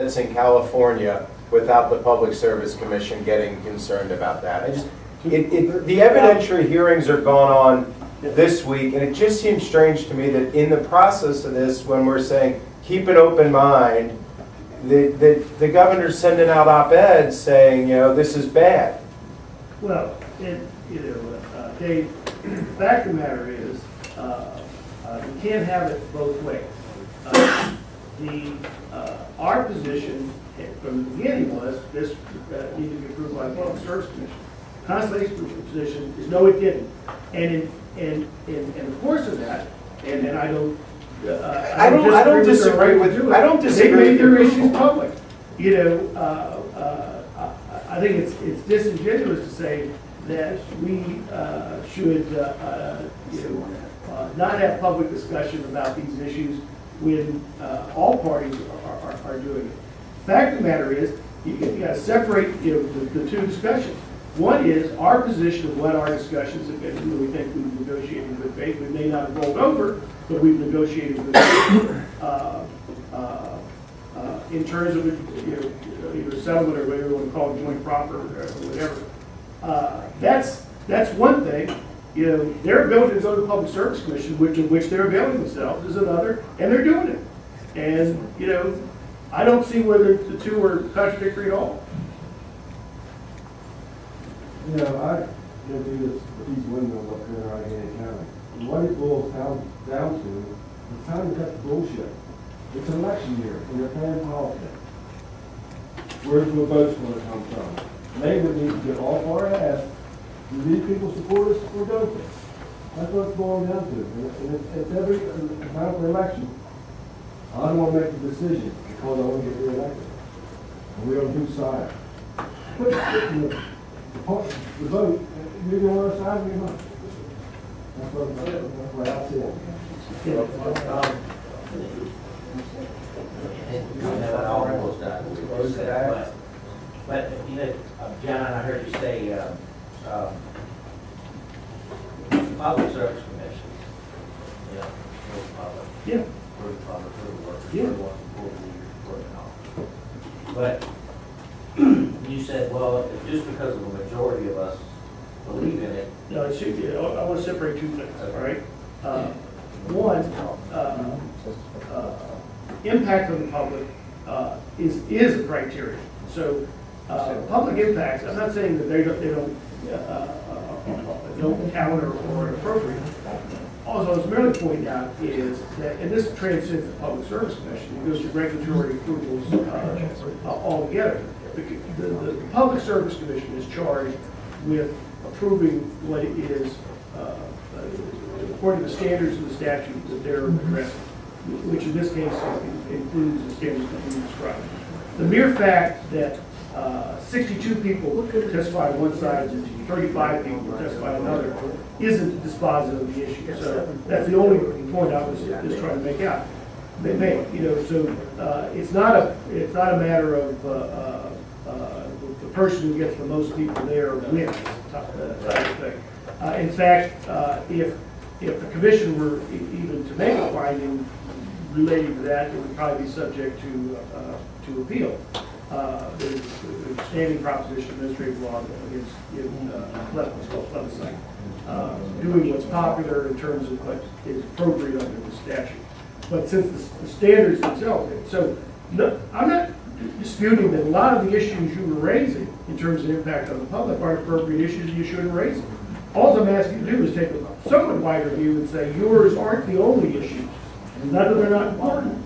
It's in California without the Public Service Commission getting concerned about that. The evidentiary hearings are going on this week, and it just seems strange to me that in the process of this, when we're saying keep an open mind, the governor's sending out op-eds saying, this is bad. Well, Dave, the fact of the matter is, you can't have it both ways. Our position from the beginning was this needed to be approved by the Public Service Commission. Constellation's position is no, it didn't. And in the course of that, and I don't. I don't disagree with you. I don't disagree. They made their issues public. I think it's disingenuous to say that we should not have public discussion about these issues when all parties are doing it. The fact of the matter is, you got to separate the two discussions. One is our position of what our discussions have been. We think we've negotiated in good faith. We may not have rolled over, but we've negotiated in good faith in terms of either settlement or whatever you want to call it, joint proper or whatever. That's one thing. Their ability to go to the Public Service Commission, which they're availing themselves, is another, and they're doing it. And I don't see whether the two are contradictory at all. I go do this with these windmills up here in Allegheny County. And what it boils down to, it's time to cut the bullshit. It's an election year, and they're playing politics. Where's the votes going to come from? They would need to get off our ass. Do these people support us or don't they? That's what it's boiling down to. And it's every time for election. I don't want to make a decision because I want to get reelected. And we're on two sides. Put the vote, you're on our side, you're not. That's what I see it. But John, I heard you say Public Service Commission. Yeah, for the public. Yeah. For the public, for the workers, Yeah. for the working off. But you said, well, just because of the majority of us believe in it. No, I want to separate two things, all right? One, impact on the public is a criteria. So public impacts, I'm not saying that they don't count or inappropriate. Also, I was merely pointing out is that, and this transcends the Public Service Commission, it goes to regulatory approvals altogether. The Public Service Commission is charged with approving what it is, according to the standards of the statute that they're addressing, which in this case includes the standards that you described. The mere fact that 62 people testify on one side and 35 people testify on another isn't dispositive of the issue. So that's the only point I was just trying to make out. So it's not a matter of the person who gets the most people there wins type of thing. In fact, if the commission were even to make a finding relating to that, it would probably be subject to appeal. There's a standing proposition administrative law against plebiscite, doing what's popular in terms of what is appropriate under the statute. But since the standards themselves, so no, I'm not disputing that a lot of the issues you were raising in terms of impact on the public aren't appropriate issues and you shouldn't raise them. All I'm asking you to do is take a somewhat wider view and say yours aren't the only issues. Not that they're not important,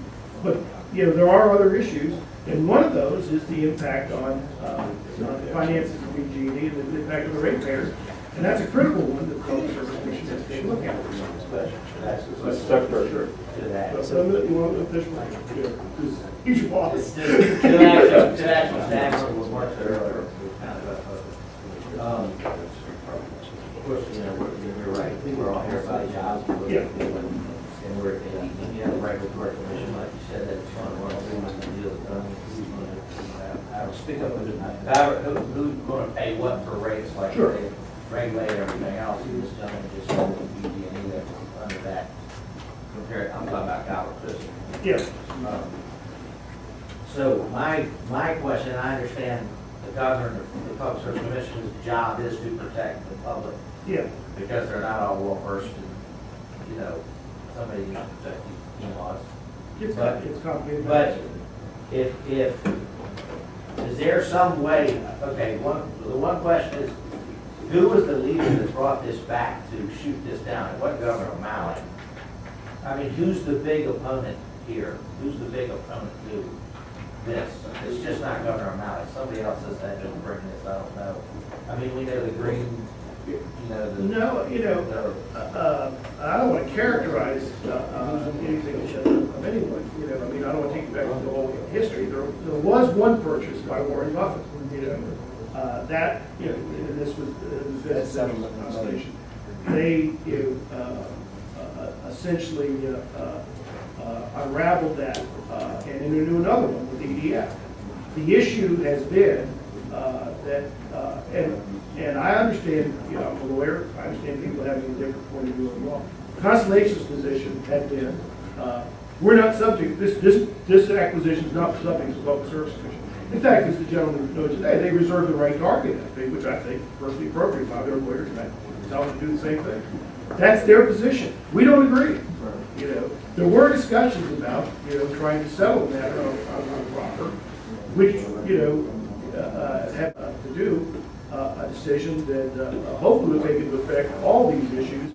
but there are other issues, and one of those is the impact on the finances of PG&E and the impact on the ratepayers, and that's a critical one that the Public Service Commission has to take a look at. That's separate. To that. You want to official, because he's your boss. To that actual was Mark said earlier. Of course, you're right. We're all here by jobs. Yeah. And we're, the regulatory commission, like you said, that's one of our things to deal with. I will speak up who's going to pay what for rates, like Sure. they regulate everything else. This gentleman just said that PG&E that under that. I'm talking about Calvert Christian. Yeah. So my question, I understand the governor, the Public Service Commission's job is to protect the public Yeah, because they're not all well versed and, somebody needs to protect these laws. it's complicated. But if, is there some way, okay, the one question is, who was the leader that brought this back to shoot this down? It wasn't Governor O'Malley. I mean, who's the big opponent here? Who's the big opponent to this? It's just not Governor O'Malley. Somebody else has had to bring this, I don't know. I mean, we know the green, No, I don't want to characterize anything of anyone, I mean, I don't want to take you back to the whole history. There was one purchase by Warren Buffett, that, and this was the settlement constellation. They, essentially unraveled that and into another one with EDF. The issue has been that, and I understand, I'm a lawyer, I understand people having a different point of view of law. Constellation's position had been, we're not subject, this acquisition is not subject to the Public Service Commission. In fact, as the gentleman noted today, they reserve the right to argue that thing, which I think is perfectly appropriate by their lawyers, and I tell them to do the same thing. That's their position. We don't agree. There were discussions about, trying to settle that on proper, which, have to do a decision that hopefully will take into effect all these issues.